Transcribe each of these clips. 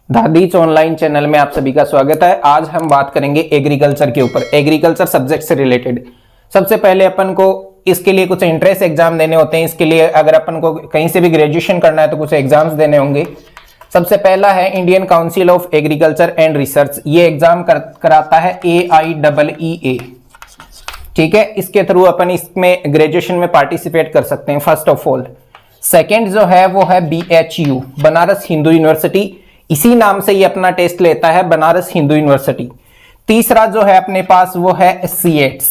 Dadhich online channel में आप सभी का स्वागत है। आज हम बात करेंगे एग्रीकल्चर के ऊपर, एग्रीकल्चर सब्जेक्ट से रिलेटेड। सबसे पहले अपन को इसके लिए कुछ एंट्रेंस एग्जाम देने होते हैं। इसके लिए अगर अपन को कहीं से भी ग्रेजुएशन करना है तो कुछ एग्जाम्स देने होंगे। सबसे पहला है Indian council of agriculture and research. ये एग्जाम कराता है AIEEA, ठीक है। इसके थ्रू अपन इसमें ग्रेजुएशन में पार्टिसिपेट कर सकते हैं फर्स्ट ऑफ ऑल। सेकेंड जो है वो है BHU, बनारस हिंदू यूनिवर्सिटी। इसी नाम से ये अपना टेस्ट लेता है, बनारस हिंदू यूनिवर्सिटी। तीसरा जो है अपने पास वो है CETS।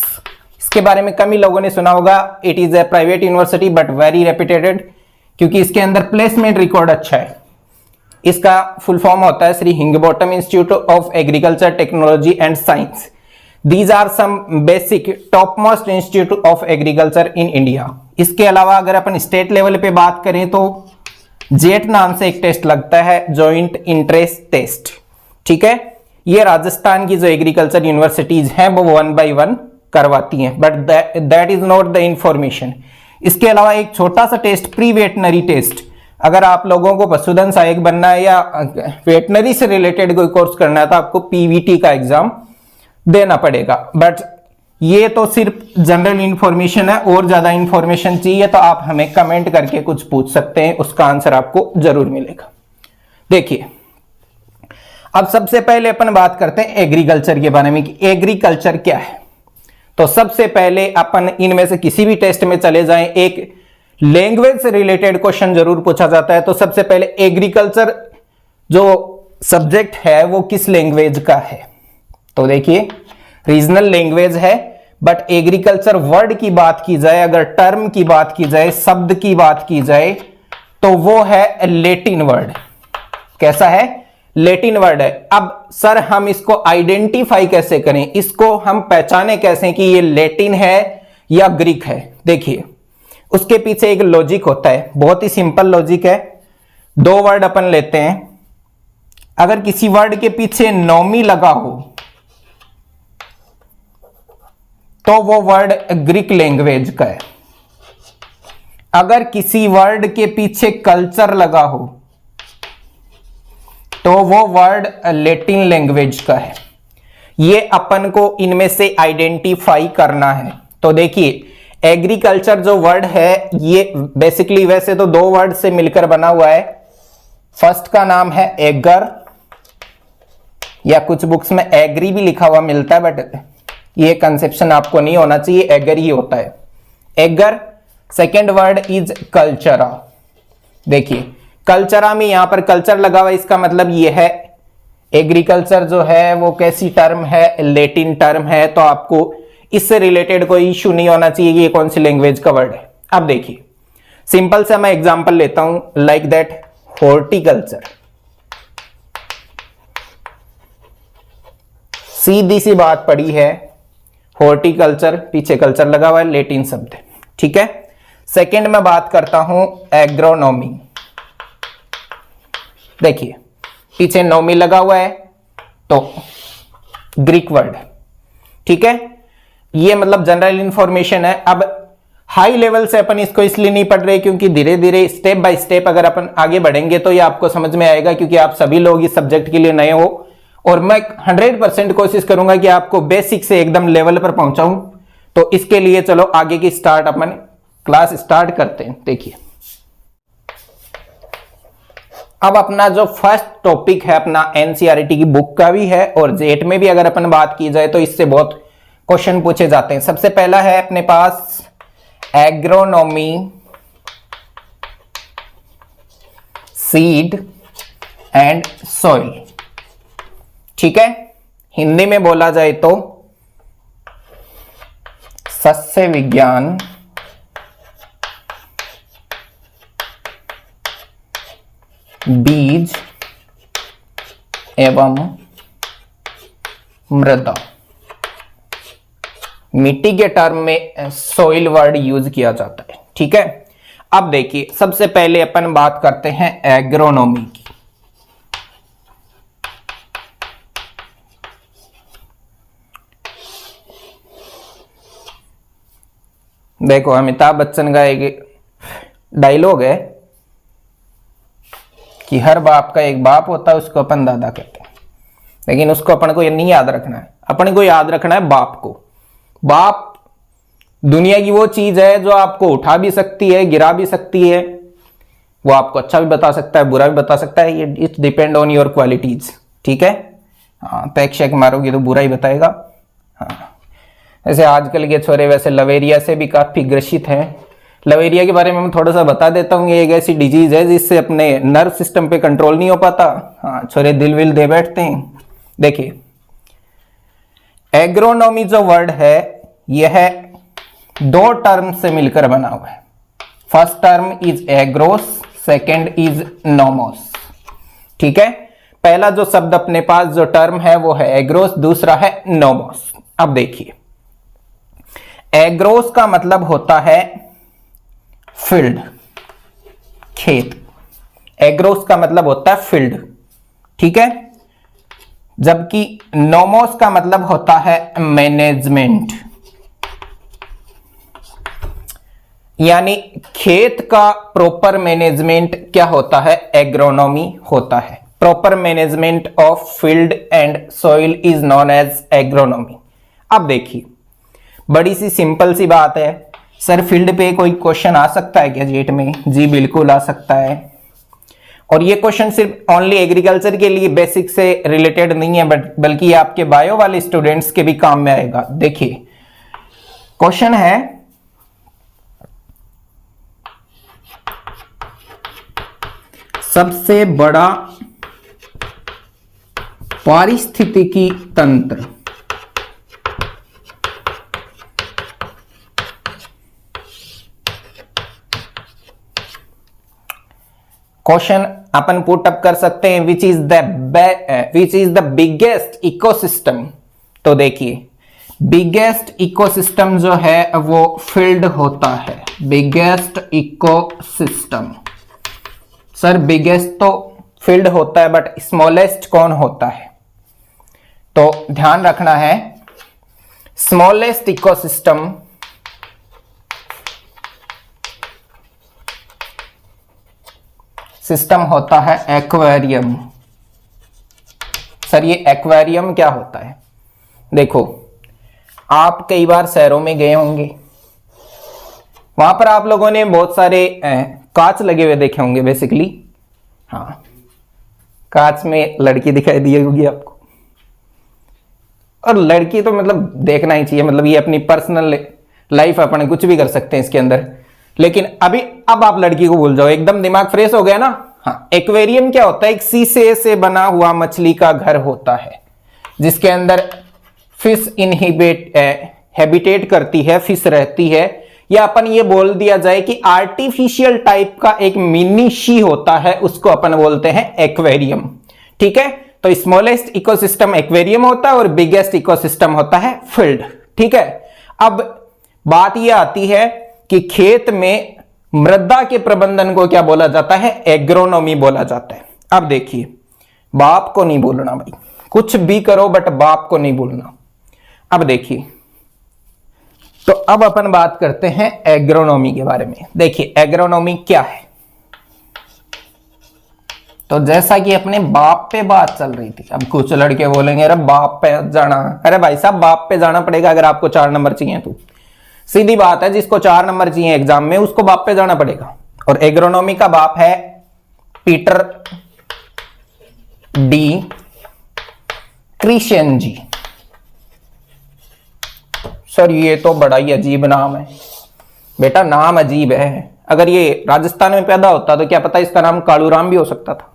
इसके बारे में कम ही लोगों ने सुना होगा। It is a private university but very reputed, क्योंकि इसके अंदर प्लेसमेंट रिकॉर्ड अच्छा है। इसका फुल फॉर्म होता है Shri Higginbottom institute of agriculture technology and science. These are some basic topmost institute of agriculture in India। इसके अलावा अगर अपन स्टेट लेवल पे बात करें तो जेट नाम से एक टेस्ट लगता है, जॉइंट इंटरेस्ट टेस्ट, ठीक है। ये राजस्थान की जो एग्रीकल्चर यूनिवर्सिटीज हैं वो 1 by 1 करवाती हैं, but that is not the information. इसके अलावा एक छोटा सा टेस्ट, प्री वेटनरी टेस्ट। अगर आप लोगों को पशुधन सहायक बनना है या वेटनरी से रिलेटेड कोई कोर्स करना है तो आपको PVT का एग्जाम देना पड़ेगा। बट ये तो सिर्फ जनरल इंफॉर्मेशन है, और ज्यादा इंफॉर्मेशन चाहिए तो आप हमें कमेंट करके कुछ पूछ सकते हैं, उसका आंसर आपको जरूर मिलेगा। देखिए, अब सबसे पहले अपन बात करते हैं एग्रीकल्चर के बारे में कि एग्रीकल्चर क्या है। तो सबसे पहले अपन इनमें से किसी भी टेस्ट में चले जाएं, एक लैंग्वेज से रिलेटेड क्वेश्चन जरूर पूछा जाता है। तो सबसे पहले एग्रीकल्चर जो सब्जेक्ट है वो किस लैंग्वेज का है? तो देखिए, रीजनल लैंग्वेज है, बट एग्रीकल्चर वर्ड की बात की जाए, अगर टर्म की बात की जाए, शब्द की बात की जाए, तो वो है लैटिन वर्ड। कैसा है? लैटिन वर्ड है। अब सर हम इसको आइडेंटिफाई कैसे करें, इसको हम पहचाने कैसे कि ये लैटिन है या ग्रीक है? देखिए, उसके पीछे एक लॉजिक होता है, बहुत ही सिंपल लॉजिक है। दो वर्ड अपन लेते हैं, अगर किसी वर्ड के पीछे नोमी लगा हो तो वो वर्ड ग्रीक लैंग्वेज का है। अगर किसी वर्ड के पीछे कल्चर लगा हो तो वो वर्ड लैटिन लैंग्वेज का है। ये अपन को इनमें से आइडेंटिफाई करना है। तो देखिए, एग्रीकल्चर जो वर्ड है ये बेसिकली वैसे तो दो वर्ड से मिलकर बना हुआ है। फर्स्ट का नाम है एगर, या कुछ बुक्स में एग्री भी लिखा हुआ मिलता है, बट ये कंसेप्शन आपको नहीं होना चाहिए, एगर ही होता है, एगर। सेकेंड वर्ड इज कल्चरा। देखिए, कल्चरा में यहां पर कल्चर लगा हुआ, इसका मतलब ये है एग्रीकल्चर जो है वो कैसी टर्म है? लैटिन टर्म है। तो आपको इससे रिलेटेड कोई इश्यू नहीं होना चाहिए कि ये कौन सी लैंग्वेज का वर्ड है। अब देखिए, सिंपल सा मैं एग्जांपल लेता हूं, लाइक दैट हॉर्टिकल्चर। सीधी सी बात पड़ी है, हॉर्टिकल्चर, पीछे कल्चर लगा हुआ है, लैटिन शब्द है, ठीक है। सेकंड में बात करता हूं एग्रोनॉमी। देखिए, पीछे नोमी लगा हुआ है तो ग्रीक वर्ड, ठीक है। ये मतलब जनरल इंफॉर्मेशन है। अब हाई लेवल से अपन इसको इसलिए नहीं पढ़ रहे क्योंकि धीरे धीरे स्टेप बाय स्टेप अगर अपन आगे बढ़ेंगे तो ये आपको समझ में आएगा, क्योंकि आप सभी लोग इस सब्जेक्ट के लिए नए हो, और मैं 100% कोशिश करूंगा कि आपको बेसिक से एकदम लेवल पर पहुंचाऊं। तो इसके लिए चलो आगे की स्टार्ट अपन क्लास स्टार्ट करते हैं। देखिए, अब अपना जो फर्स्ट टॉपिक है अपना NCERT की बुक का भी है, और जेट में भी अगर अपन बात की जाए तो इससे बहुत क्वेश्चन पूछे जाते हैं। सबसे पहला है अपने पास एग्रोनॉमी, सीड एंड सॉइल, ठीक है। हिंदी में बोला जाए तो सस्य विज्ञान, बीज एवं मृदा। मिट्टी के टर्म में सॉइल वर्ड यूज किया जाता है, ठीक है। अब देखिए, सबसे पहले अपन बात करते हैं एग्रोनॉमी की। देखो, अमिताभ बच्चन का एक डायलॉग है, कि हर बाप का एक बाप होता है, उसको अपन दादा कहते हैं। लेकिन उसको अपन को ये नहीं याद रखना है, अपन को याद रखना है बाप को। बाप दुनिया की वो चीज है जो आपको उठा भी सकती है, गिरा भी सकती है, वो आपको अच्छा भी बता सकता है, बुरा भी बता सकता है। ये it depend on your qualities, ठीक है। हाँ, पैक शेक मारोगे तो बुरा ही बताएगा। हाँ, वैसे आजकल के छोरे वैसे लवेरिया से भी काफी ग्रसित हैं। लवेरिया के बारे में मैं थोड़ा सा बता देता हूँ। ये एक ऐसी डिजीज है जिससे अपने नर्व सिस्टम पे कंट्रोल नहीं हो पाता। हाँ, छोरे दिल विल दे बैठते हैं। देखिए, एग्रोनॉमी जो वर्ड है यह दो टर्म से मिलकर बना हुआ है। First term is agarose, second is nomos, ठीक है। पहला जो शब्द अपने पास जो टर्म है वो है एग्रोस, दूसरा है नोमोस। अब देखिए, एग्रोस का मतलब होता है फील्ड, खेत। एग्रोस का मतलब होता है फील्ड, ठीक है। जबकि नोमोस का मतलब होता है मैनेजमेंट, यानी खेत का प्रॉपर मैनेजमेंट क्या होता है, एग्रोनॉमी होता है। Proper management of field and soil is known as agronomy. अब देखिए, बड़ी सी सिंपल सी बात है। सर फील्ड पे कोई क्वेश्चन आ सकता है क्या जेट में? जी बिल्कुल आ सकता है। और ये क्वेश्चन सिर्फ ओनली एग्रीकल्चर के लिए बेसिक से रिलेटेड नहीं है, बल्कि आपके बायो वाले स्टूडेंट्स के भी काम में आएगा। देखिए, क्वेश्चन है, सबसे बड़ा पारिस्थितिकी तंत्र क्वेश्चन अपन पुट अप कर सकते हैं, which is the biggest ecosystem. तो देखिए, बिगेस्ट इकोसिस्टम जो है वो फील्ड होता है। बिगेस्ट इकोसिस्टम, सर बिगेस्ट तो फील्ड होता है, बट स्मॉलेस्ट कौन होता है? तो ध्यान रखना है, स्मॉलेस्ट इकोसिस्टम सिस्टम होता है एक्वेरियम। सर ये एक्वेरियम क्या होता है? देखो, आप कई बार शहरों में गए होंगे, वहां पर आप लोगों ने बहुत सारे कांच लगे हुए देखे होंगे बेसिकली। हाँ, कांच में लड़की दिखाई दी होगी आपको, और लड़की तो मतलब देखना ही चाहिए, मतलब ये अपनी पर्सनल लाइफ अपन कुछ भी कर सकते हैं इसके अंदर। लेकिन अब आप लड़की को भूल जाओ, एकदम दिमाग फ्रेश हो गया ना। हाँ, एक्वेरियम क्या होता है? एक शीशे से बना हुआ मछली का घर होता है, जिसके अंदर फिश हैबिटेट करती है, फिश रहती है। या अपन ये बोल दिया जाए कि आर्टिफिशियल टाइप का एक मिनी शी होता है, उसको अपन बोलते हैं एक्वेरियम, ठीक है। तो स्मॉलेस्ट इकोसिस्टम एक्वेरियम होता है और बिगेस्ट इकोसिस्टम होता है फील्ड, ठीक है। अब बात यह आती है कि खेत में मृदा के प्रबंधन को क्या बोला जाता है? एग्रोनॉमी बोला जाता है। अब देखिए, बाप को नहीं बोलना भाई, कुछ भी करो बट बाप को नहीं बोलना। अब देखिए, तो अब अपन बात करते हैं एग्रोनॉमी के बारे में। देखिए, एग्रोनॉमी क्या है? तो जैसा कि अपने बाप पे बात चल रही थी, अब कुछ लड़के बोलेंगे अरे बाप पे जाना, अरे भाई साहब बाप पे जाना पड़ेगा अगर आपको 4 नंबर चाहिए तो। सीधी बात है, जिसको 4 नंबर चाहिए एग्जाम में उसको बाप पे जाना पड़ेगा। और एग्रोनॉमी का बाप है पीटर डी क्रिश्चियनजी। सर ये तो बड़ा ही अजीब नाम है। बेटा नाम अजीब है, अगर ये राजस्थान में पैदा होता तो क्या पता इसका नाम कालूराम भी हो सकता था,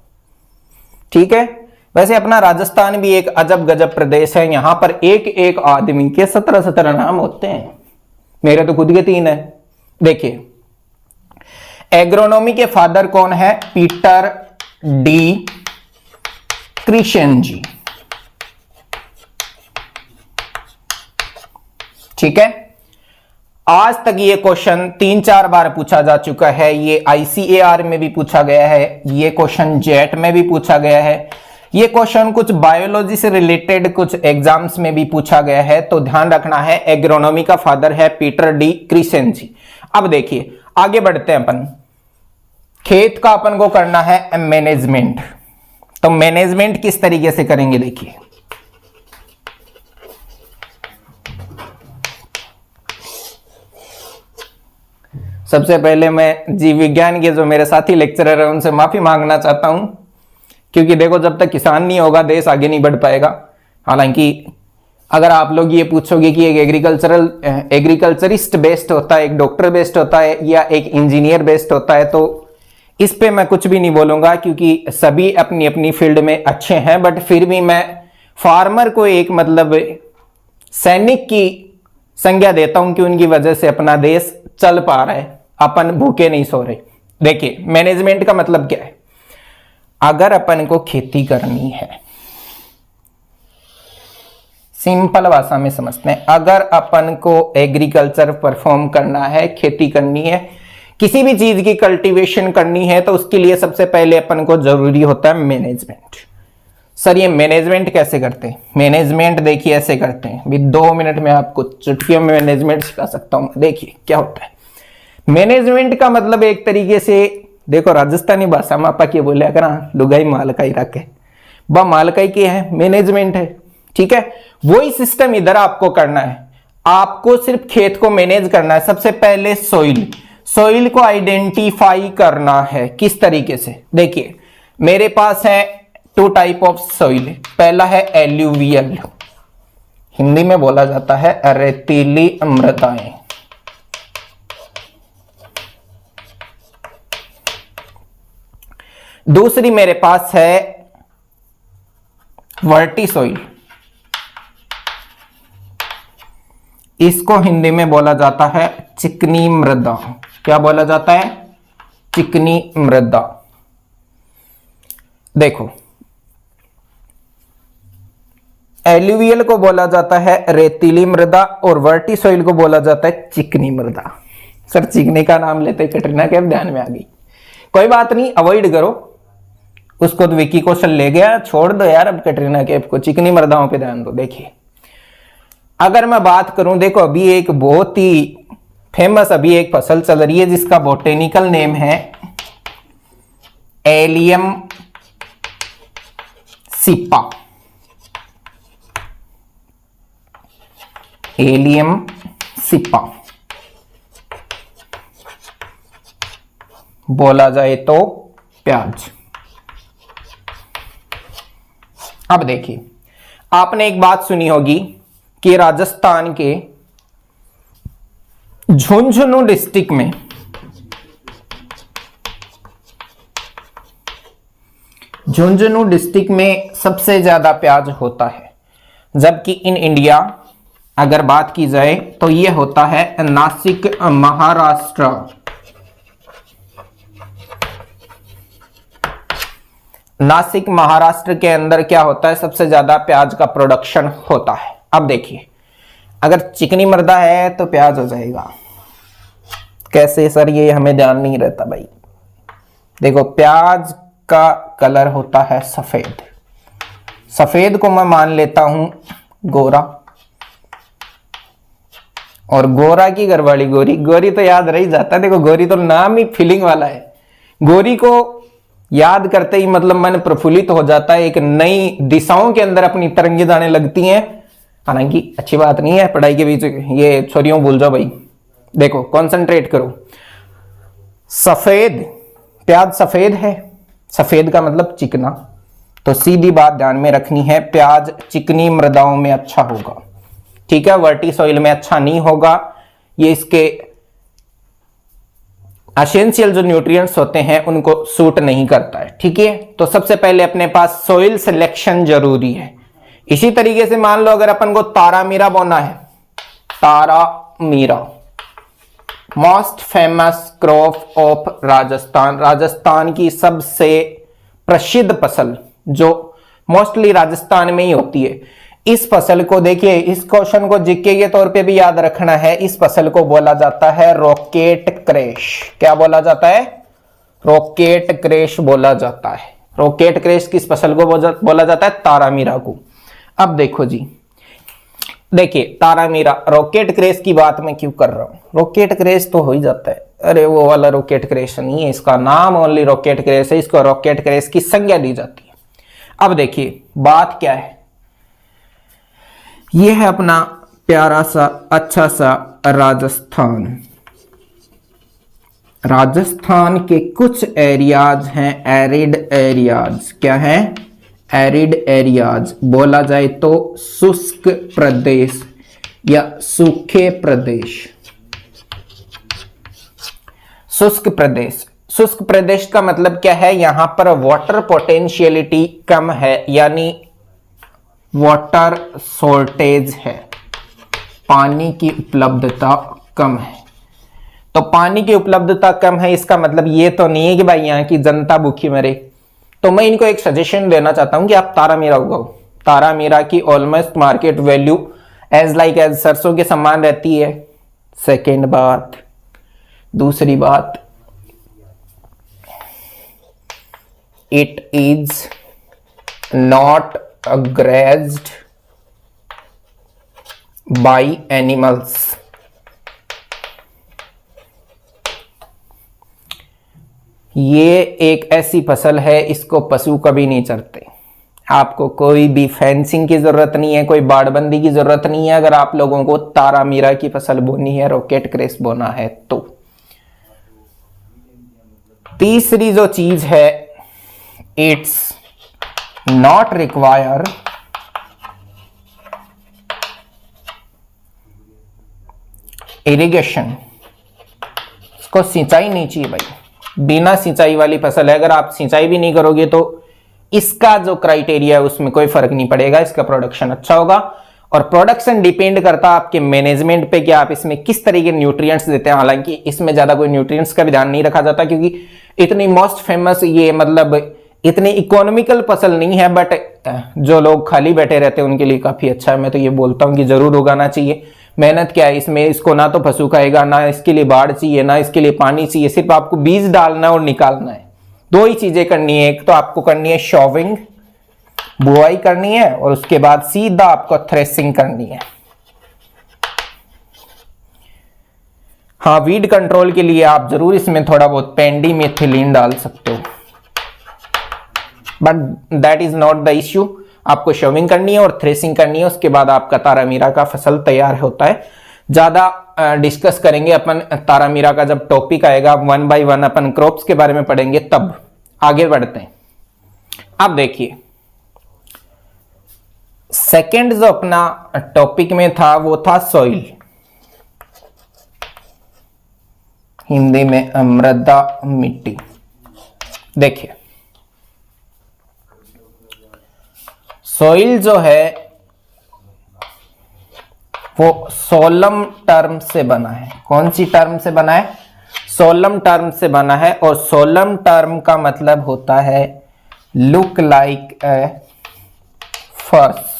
ठीक है। वैसे अपना राजस्थान भी एक अजब गजब प्रदेश है, यहां पर एक एक आदमी के 17 नाम होते हैं। मेरे तो खुद के 3 है। देखिए, एग्रोनॉमी के फादर कौन है? पीटर डी क्रिश्चियनजी, ठीक है। आज तक ये क्वेश्चन 3-4 बार पूछा जा चुका है। ये आईसीएआर में भी पूछा गया है, ये क्वेश्चन जेट में भी पूछा गया है, ये क्वेश्चन कुछ बायोलॉजी से रिलेटेड कुछ एग्जाम्स में भी पूछा गया है। तो ध्यान रखना है, एग्रोनॉमी का फादर है पीटर डी क्रिश्चियनजी। अब देखिए, आगे बढ़ते हैं अपन। खेत का अपन को करना है मैनेजमेंट। तो मैनेजमेंट किस तरीके से करेंगे देखिए, सबसे पहले मैं जीव विज्ञान के जो मेरे साथी लेक्चरर है उनसे माफी मांगना चाहता हूं, क्योंकि देखो जब तक किसान नहीं होगा देश आगे नहीं बढ़ पाएगा। हालांकि अगर आप लोग ये पूछोगे कि एक एग्रीकल्चरिस्ट बेस्ड होता है, एक डॉक्टर बेस्ड होता है या एक इंजीनियर बेस्ड होता है, तो इस पे मैं कुछ भी नहीं बोलूंगा, क्योंकि सभी अपनी अपनी फील्ड में अच्छे हैं। बट फिर भी मैं फार्मर को एक मतलब सैनिक की संज्ञा देता हूं कि उनकी वजह से अपना देश चल पा रहा है, अपन भूखे नहीं सो रहे। देखिए मैनेजमेंट का मतलब क्या है, अगर अपन को खेती करनी है, सिंपल भाषा में समझते हैं, अगर अपन को एग्रीकल्चर परफॉर्म करना है, खेती करनी है, किसी भी चीज की कल्टीवेशन करनी है, तो उसके लिए सबसे पहले अपन को जरूरी होता है मैनेजमेंट। सर ये मैनेजमेंट कैसे करते हैं? मैनेजमेंट देखिए ऐसे करते हैं, अभी 2 मिनट में आपको चुटकियों में मैनेजमेंट सिखा सकता हूं। देखिए क्या होता है मैनेजमेंट का मतलब, एक तरीके से देखो राजस्थानी भाषा में आपा क्या बोलिया करा, लुगाई मालकाई रखे, वह मालकाई के है, मैनेजमेंट है, ठीक है। वही सिस्टम इधर आपको करना है, आपको सिर्फ खेत को मैनेज करना है। सबसे पहले सॉइल को आइडेंटिफाई करना है। किस तरीके से? देखिए मेरे पास है 2 टाइप ऑफ सॉइल। पहला है एल्यूवियल, हिंदी में बोला जाता है रेतीली मृदाएं। दूसरी मेरे पास है वर्टी सॉइल, इसको हिंदी में बोला जाता है चिकनी मृदा। क्या बोला जाता है? चिकनी मृदा। देखो एल्यूवियल को बोला जाता है रेतीली मृदा और वर्टी सॉइल को बोला जाता है चिकनी मृदा। सर चिकनी का नाम लेते कैटरीना कैफ ध्यान में आ गई, कोई बात नहीं, अवॉइड करो उसको, तो विकी कौशल ले गया, छोड़ दो यार अब कैटरीना कैफ को, चिकनी मृदाओं पे ध्यान दो। देखिए अगर मैं बात करूं, देखो अभी एक बहुत ही फेमस अभी एक फसल चल रही है जिसका बोटेनिकल नेम है एलियम सिपा। एलियम सिपा बोला जाए तो प्याज। अब देखिए आपने एक बात सुनी होगी कि राजस्थान के झुंझुनू डिस्ट्रिक्ट में सबसे ज्यादा प्याज होता है, जबकि इन इंडिया अगर बात की जाए तो यह होता है नासिक महाराष्ट्र। नासिक महाराष्ट्र के अंदर क्या होता है, सबसे ज्यादा प्याज का प्रोडक्शन होता है। अब देखिए अगर चिकनी मृदा है तो प्याज हो जाएगा, कैसे सर ये हमें ध्यान नहीं रहता भाई। देखो प्याज का कलर होता है सफेद, सफेद को मैं मान लेता हूं गोरा, और गोरा की घरवाली गोरी, गोरी तो याद रह जाता है। देखो गोरी तो नाम ही फीलिंग वाला है, गोरी को याद करते ही मतलब मन प्रफुल्लित हो जाता है, एक नई दिशाओं के अंदर अपनी तरंगे जाने लगती हैं। हालांकि अच्छी बात नहीं है पढ़ाई के बीच ये छोरियों भूल जाओ भाई। देखो कंसंट्रेट करो, सफेद प्याज सफेद है, सफेद का मतलब चिकना, तो सीधी बात ध्यान में रखनी है, प्याज चिकनी मृदाओं में अच्छा होगा, ठीक है, वर्टी सॉइल में अच्छा नहीं होगा। ये इसके एसेंशियल जो न्यूट्रिएंट्स होते हैं उनको सूट नहीं करता है, ठीक है। तो सबसे पहले अपने पास सॉइल सिलेक्शन जरूरी है। इसी तरीके से मान लो अगर अपन को तारामीरा बोना है, तारामीरा most famous crop of Rajasthan, Rajasthan की सबसे प्रसिद्ध फसल जो मोस्टली राजस्थान में ही होती है। इस फसल को देखिए, इस क्वेश्चन को जीके के तौर पे भी याद रखना है, इस फसल को बोला जाता है रॉकेट क्रैश। क्या बोला जाता है? रॉकेट क्रैश बोला जाता है। रॉकेट क्रैश किस फसल को बोला जाता है? तारामीरा को। अब देखो जी, देखिए तारामीरा, रॉकेट क्रैश की बात मैं क्यों कर रहा हूं, रॉकेट क्रैश तो हो ही जाता है, अरे वो वाला रॉकेट क्रैश नहीं है, इसका नाम ओनली रॉकेट क्रैश है, इसको रॉकेट क्रैश की संज्ञा दी जाती है। अब देखिए बात क्या है, ये है अपना प्यारा सा अच्छा सा राजस्थान। राजस्थान के कुछ एरियाज हैं एरिड एरियाज। क्या है? Arid areas. बोला जाए तो शुष्क प्रदेश या सूखे प्रदेश। शुष्क प्रदेश। शुष्क प्रदेश का मतलब क्या है? यहां पर वाटर पोटेंशियलिटी कम है, यानी वाटर शॉर्टेज है, पानी की उपलब्धता कम है। तो पानी की उपलब्धता कम है, इसका मतलब ये तो नहीं है कि भाई यहां की जनता भूखी मरे। तो मैं इनको एक सजेशन देना चाहता हूं कि आप तारामीरा उगाओ। तारामीरा की almost market value as like as सरसों के समान रहती है। सेकेंड बात, दूसरी बात, it is not grazed by animals. ये एक ऐसी फसल है, इसको पशु कभी नहीं चरते। आपको कोई भी फेंसिंग की जरूरत नहीं है, कोई बाड़बंदी की जरूरत नहीं है अगर आप लोगों को तारामीरा की फसल बोनी है, रॉकेट क्रैश बोना है तो। तीसरी जो चीज है, इट्स नॉट रिक्वायर इरिगेशन। इसको सिंचाई नहीं चाहिए भाई, बिना सिंचाई वाली फसल है। अगर आप सिंचाई भी नहीं करोगे तो इसका जो क्राइटेरिया है उसमें कोई फर्क नहीं पड़ेगा, इसका प्रोडक्शन अच्छा होगा। और प्रोडक्शन डिपेंड करता है आपके मैनेजमेंट पे कि आप इसमें किस तरह के न्यूट्रिएंट्स देते हैं। हालांकि इसमें ज्यादा कोई न्यूट्रिएंट्स का भी ध्यान नहीं रखा जाता, क्योंकि इतनी मोस्ट फेमस ये मतलब इतनी इकोनॉमिकल फसल नहीं है, बट जो लोग खाली बैठे रहते हैं उनके लिए काफी अच्छा है। मैं तो ये बोलता हूं कि जरूर उगाना चाहिए। मेहनत क्या है इसमें, इसको ना तो पशु खाएगा, ना इसके लिए बाढ़ चाहिए, ना इसके लिए पानी चाहिए, सिर्फ आपको बीज डालना और निकालना है। दो ही चीजें करनी है, एक तो आपको करनी है शॉविंग, बुआई करनी है, और उसके बाद सीधा आपको थ्रेसिंग करनी है। हाँ, वीड कंट्रोल के लिए आप जरूर इसमें थोड़ा बहुत पेंडिमेथिलीन डाल सकते हो, but that is not the issue. आपको शॉविंग करनी है और थ्रेसिंग करनी है, उसके बाद आपका तारामीरा का फसल तैयार होता है। ज्यादा डिस्कस करेंगे अपन तारामीरा का जब टॉपिक आएगा, 1 by 1 अपन क्रॉप्स के बारे में पढ़ेंगे, तब आगे बढ़ते हैं। अब देखिए सेकंड जो अपना टॉपिक में था वो था सॉइल, हिंदी में मृदा, मिट्टी। देखिए सॉइल जो है वो सोलम टर्म से बना है। कौन सी टर्म से बना है? सोलम टर्म से बना है। और सोलम टर्म का मतलब होता है लुक लाइक ए फर्श।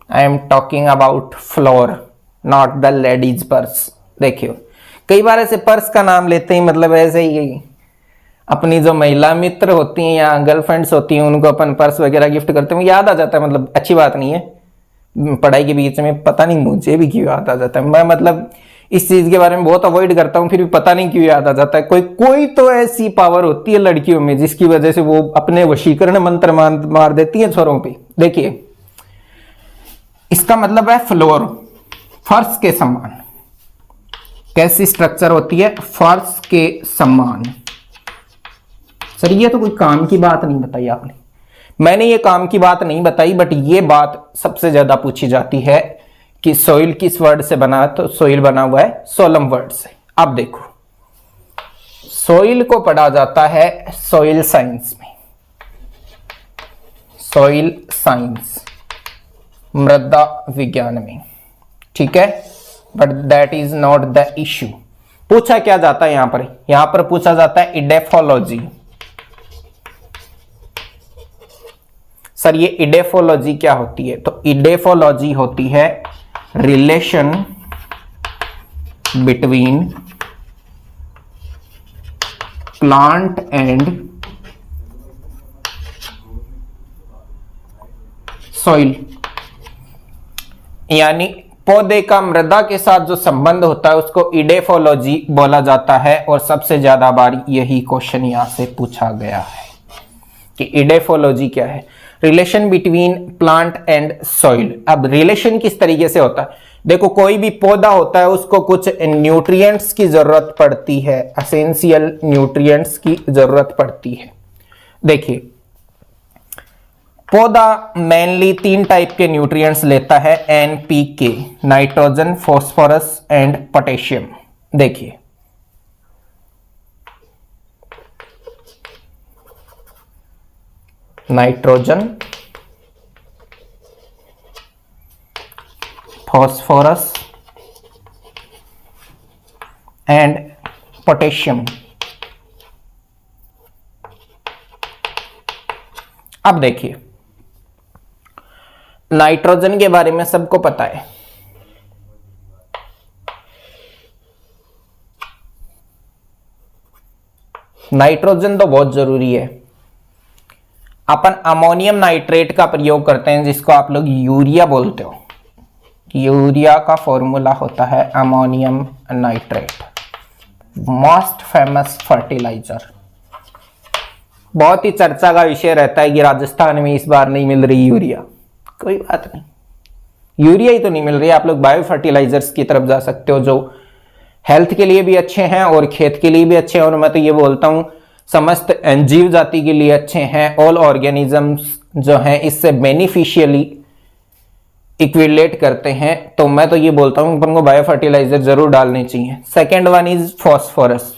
I am talking about floor, not the ladies purse. देखियो कई बार ऐसे पर्स का नाम लेते ही मतलब ऐसे ही अपनी जो महिला मित्र होती हैं या गर्लफ्रेंड्स होती हैं उनको अपन पर्स वगैरह गिफ्ट करते हैं, याद आ जाता है। मतलब अच्छी बात नहीं है, पढ़ाई के बीच में पता नहीं मुझे भी क्यों याद आ जाता है। मैं मतलब इस चीज के बारे में बहुत अवॉइड करता हूं, फिर भी पता नहीं क्यों याद आ जाता है। कोई तो ऐसी पावर होती है लड़कियों में जिसकी वजह से वो अपने वशीकरण मंत्र मार देती है छोरों पे। देखिए इसका मतलब है फ्लोर, फर्श के समान। कैसी स्ट्रक्चर होती है? फर्श के समान। सर ये तो कोई काम की बात नहीं बताई आपने। मैंने ये काम की बात नहीं बताई, बट ये बात सबसे ज्यादा पूछी जाती है कि सोइल किस वर्ड से बना है, तो सोइल बना हुआ है सोलम वर्ड से। अब देखो सोइल को पढ़ा जाता है सोइल साइंस में, सोइल साइंस, मृदा विज्ञान में, ठीक है। But that is not the issue. पूछा क्या जाता है यहां पर पूछा जाता है इडेफोलॉजी। सर ये इडेफोलॉजी क्या होती है? तो इडेफोलॉजी होती है relation between plant and soil, यानी पौधे का मृदा के साथ जो संबंध होता है उसको इडेफोलॉजी बोला जाता है, और सबसे ज्यादा बार यही क्वेश्चन यहां से पूछा गया है कि इडेफोलॉजी क्या है, relation between plant and soil. अब रिलेशन किस तरीके से होता है, देखो कोई भी पौधा होता है उसको कुछ न्यूट्रिएंट्स की जरूरत पड़ती है, एसेंशियल न्यूट्रिएंट्स की जरूरत पड़ती है। देखिए पौधा मेनली 3 टाइप के न्यूट्रिएंट्स लेता है, NPK, nitrogen, phosphorus and potassium. देखिए नाइट्रोजन, फास्फोरस एंड पोटेशियम। अब देखिए नाइट्रोजन के बारे में सबको पता है, नाइट्रोजन तो बहुत जरूरी है। अपन अमोनियम नाइट्रेट का प्रयोग करते हैं जिसको आप लोग यूरिया बोलते हो। यूरिया का फॉर्मूला होता है ammonium nitrate, most famous fertiliser. बहुत ही चर्चा का विषय रहता है कि राजस्थान में इस बार नहीं मिल रही यूरिया। कोई बात नहीं, यूरिया ही तो नहीं मिल रही, आप लोग बायो फर्टिलाइजर्स की तरफ जा सकते हो जो हेल्थ के लिए भी अच्छे हैं और खेत के लिए भी अच्छे हैं, और मैं तो ये बोलता हूं समस्त जीव जाति के लिए अच्छे हैं। ऑल ऑर्गेनिजम्स जो हैं इससे बेनिफिशियली इक्विलेट करते हैं, तो मैं तो ये बोलता हूं अपन को बायो फर्टिलाइजर जरूर डालने चाहिए। सेकेंड वन इज फॉस्फोरस,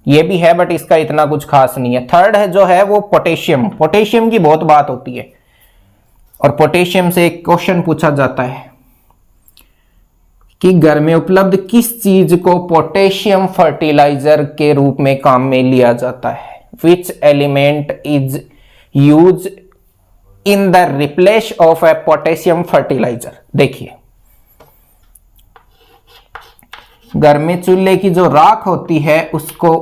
ये भी है बट इसका इतना कुछ खास नहीं है। थर्ड है जो है वो पोटेशियम। पोटेशियम की बहुत बात होती है और पोटेशियम से एक क्वेश्चन पूछा जाता है कि घर में उपलब्ध किस चीज को पोटेशियम फर्टिलाइजर के रूप में काम में लिया जाता है, which element is use in the replace of a potassium fertiliser. देखिए घर में चूल्हे की जो राख होती है उसको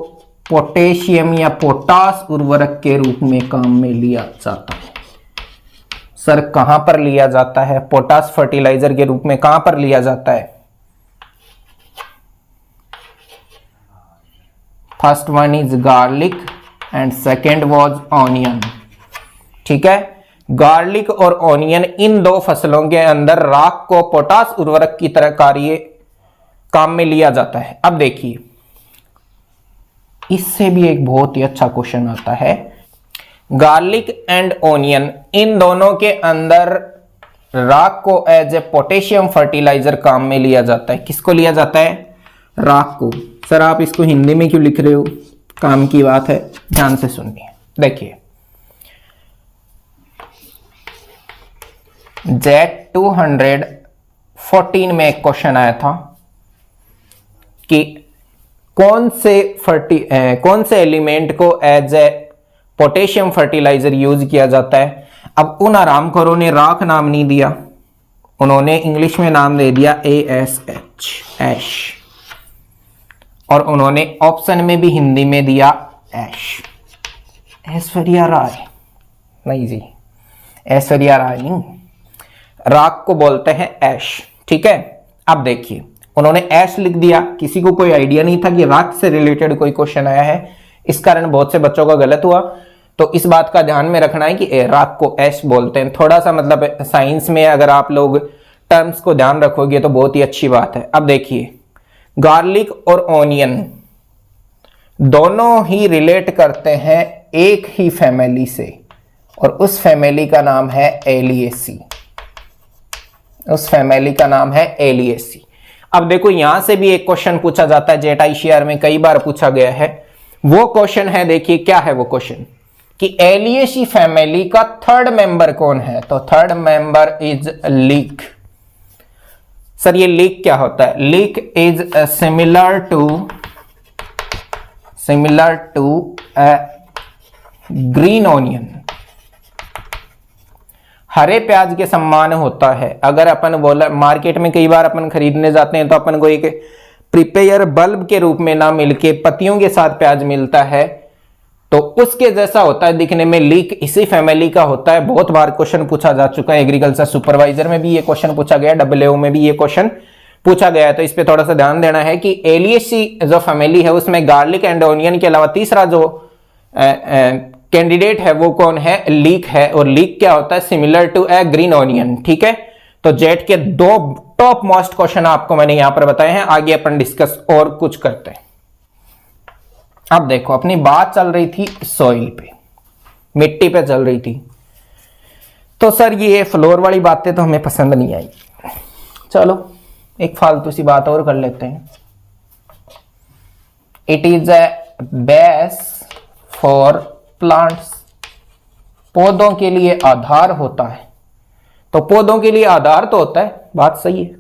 पोटेशियम या पोटास उर्वरक के रूप में काम में लिया जाता है। सर कहां पर लिया जाता है, पोटास फर्टिलाइजर के रूप में कहां पर लिया जाता है? First one is garlic and second was onion. ठीक है, गार्लिक और ऑनियन इन 2 फसलों के अंदर राख को पोटास उर्वरक की तरह कार्य काम में लिया जाता है। अब देखिए इससे भी एक बहुत ही अच्छा क्वेश्चन आता है, गार्लिक एंड ऑनियन इन दोनों के अंदर राख को एज ए पोटेशियम फर्टिलाइजर काम में लिया जाता है। किसको लिया जाता है? राख को। सर आप इसको हिंदी में क्यों लिख रहे हो? काम की बात है, ध्यान से सुनिए। देखिए जेट 214 में एक क्वेश्चन आया था कि कौन से एलिमेंट को as a potassium fertiliser use किया जाता है। अब उन आरामखोरों ने राख नाम नहीं दिया, उन्होंने इंग्लिश में नाम दे दिया ASH, ऐश, और उन्होंने ऑप्शन में भी हिंदी में दिया ऐश। ऐश्वर्या राय नहीं जी, ऐश्वर्या राय नहीं, राख को बोलते हैं ऐश। ठीक है, अब देखिए उन्होंने ऐश लिख दिया, किसी को कोई आइडिया नहीं था कि राख से रिलेटेड कोई क्वेश्चन आया है, इस कारण बहुत से बच्चों का गलत हुआ। तो इस बात का ध्यान में रखना है कि राख को ऐश बोलते हैं। थोड़ा सा मतलब साइंस में अगर आप लोग टर्म्स को ध्यान रखोगे तो बहुत ही अच्छी बात है। अब देखिए गार्लिक और ऑनियन दोनों ही रिलेट करते हैं एक ही फैमिली से, और उस फैमिली का नाम है एलिएसी। उस फैमिली का नाम है एलिएसी। अब देखो यहां से भी एक क्वेश्चन पूछा जाता है, जेट आईसीआर में कई बार पूछा गया है। वो क्वेश्चन है, देखिए क्या है वो क्वेश्चन कि एलिएसी फैमिली का थर्ड मेंबर कौन है? तो third member is leek. Sir ये लीक क्या होता है? Leek is similar to green onion. हरे प्याज के समान होता है। अगर अपन बोला मार्केट में कई बार अपन खरीदने जाते हैं तो अपन को एक प्रिपेयर बल्ब के रूप में ना मिलके पत्तियों के साथ प्याज मिलता है, तो उसके जैसा होता है दिखने में, लीक इसी फैमिली का होता है। बहुत बार क्वेश्चन पूछा जा चुका है, एग्रीकल्चर सुपरवाइजर में भी ये क्वेश्चन पूछा गया, डब्ल्यूओ में भी ये क्वेश्चन पूछा गया है। तो इस पे थोड़ा सा ध्यान देना है कि एलियेसी जो फैमिली है उसमें गार्लिक एंड ऑनियन के अलावा तीसरा जो कैंडिडेट है वो कौन है, लीक है। और लीक क्या होता है, similar to a green onion. ठीक है, तो जेट के 2 टॉप मोस्ट क्वेश्चन आपको मैंने यहां पर बताए हैं। आगे अपन डिस्कस और कुछ करते हैं। अब देखो, अपनी बात चल रही थी सॉइल पे, मिट्टी पे चल रही थी। तो सर ये फ्लोर वाली बातें तो हमें पसंद नहीं आई, चलो एक फालतू सी बात और कर लेते हैं। It is a base for plants, पौधों के लिए आधार होता है। तो पौधों के लिए आधार तो होता है, बात सही है,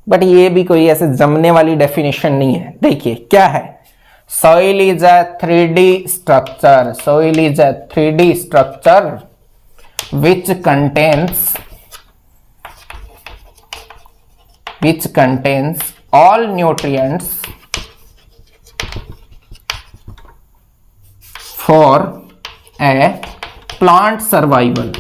बट ये भी कोई ऐसे जमने वाली डेफिनेशन नहीं है। देखिए क्या है, soil is a 3D structure, soil is a 3D structure which contains all nutrients for a plant survival।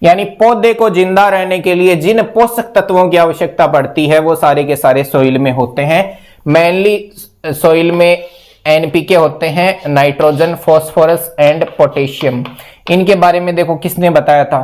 यानी पौधे को जिंदा रहने के लिए जिन पोषक तत्वों की आवश्यकता पड़ती है वो सारे के सारे सॉइल में होते हैं। मेनली सॉइल में एनपीके होते हैं, नाइट्रोजन, फास्फोरस एंड पोटेशियम। इनके बारे में देखो किसने बताया था,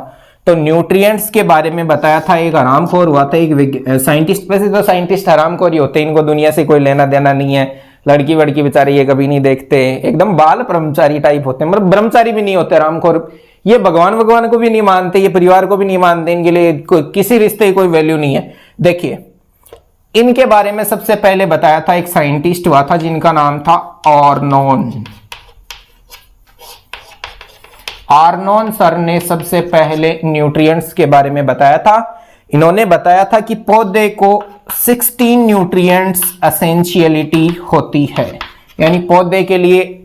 तो न्यूट्रिएंट्स के बारे में बताया था, एक हरामखोर हुआ था, एक साइंटिस्ट। वैसे तो साइंटिस्ट हरामखोर ही होते हैं, इनको दुनिया से कोई लेना देना नहीं है। लड़की वड़की बेचारे ये कभी नहीं देखते, एकदम बाल ब्रह्मचारी टाइप होते हैं, मतलब ब्रह्मचारी भी नहीं होते हरामखोर। ये भगवान को भी नहीं मानते, ये परिवार को भी नहीं मानते, इनके लिए किसी रिश्ते की कोई वैल्यू नहीं है। देखिए इनके बारे में सबसे पहले बताया था एक साइंटिस्ट हुआ था जिनका नाम था आर्नोन सर ने सबसे पहले न्यूट्रिएंट्स के बारे में बताया था। इन्होंने बताया था कि पौधे को 16 न्यूट्रिएंट्स एसेंशियलिटी होती है, यानी पौधे के लिए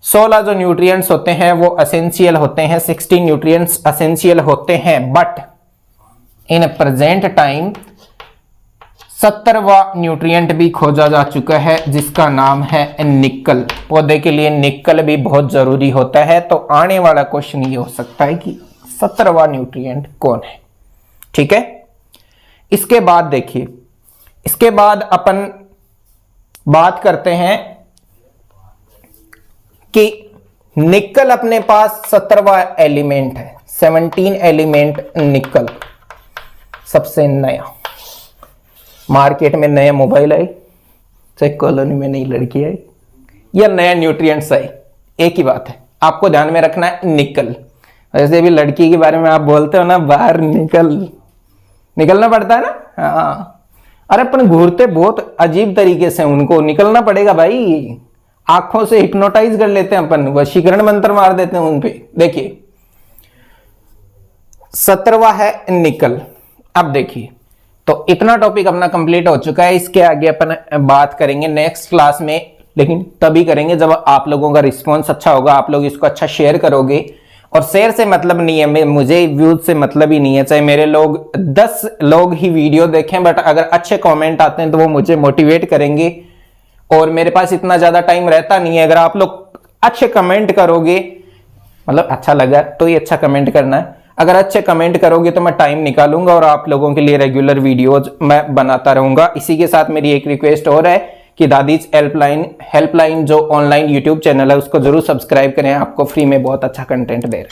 16 जो न्यूट्रिएंट्स होते हैं वो एसेंशियल होते हैं, 16 न्यूट्रिएंट्स एसेंशियल होते हैं। बट इन प्रेजेंट टाइम 17वां न्यूट्रिएंट भी खोजा जा चुका है जिसका नाम है निकल। पौधे के लिए निकल भी बहुत जरूरी होता है। तो आने वाला क्वेश्चन ये हो सकता है कि 17वां न्यूट्रिएंट कौन है। ठीक है, इसके बाद देखिए, इसके बाद अपन बात करते हैं कि निकल अपने पास 17वां एलिमेंट है, 17 एलिमेंट निकल। सबसे नया मार्केट में नया मोबाइल आए, चाहे कॉलोनी में नई लड़की आई या नया न्यूट्रिएंट्स आए, एक ही बात है, आपको ध्यान में रखना है निकल। वैसे भी लड़की के बारे में आप बोलते हो ना, बाहर निकलना पड़ता है ना। हाँ, अरे अपन घूरते बहुत अजीब तरीके से, उनको निकलना पड़ेगा भाई। आंखों से हिप्नोटाइज कर लेते हैं अपन, वशीकरण मंत्र मार देते हैं उन पे। देखिए 17वां है निकल। अब देखिए, तो इतना टॉपिक अपना कंप्लीट हो चुका है। इसके आगे अपन बात करेंगे नेक्स्ट क्लास में, लेकिन तभी करेंगे जब आप लोगों का रिस्पॉन्स अच्छा होगा, आप लोग इसको अच्छा शेयर करोगे। और शेयर से मतलब नहीं है, मुझे व्यूज से मतलब ही नहीं है, चाहे मेरे लोग 10 लोग ही वीडियो देखें, बट अगर अच्छे कमेंट आते हैं तो वो मुझे मोटिवेट करेंगे। और मेरे पास इतना ज्यादा टाइम रहता नहीं है, अगर आप लोग अच्छे कमेंट करोगे, मतलब अच्छा लगा तो ही अच्छा कमेंट करना है, अगर अच्छे कमेंट करोगे तो मैं टाइम निकालूंगा और आप लोगों के लिए रेगुलर वीडियोज मैं बनाता रहूंगा। इसी के साथ मेरी एक रिक्वेस्ट और है कि दादीज हेल्पलाइन जो ऑनलाइन यूट्यूब चैनल है उसको जरूर सब्सक्राइब करें, आपको फ्री में बहुत अच्छा कंटेंट दे रहे हैं।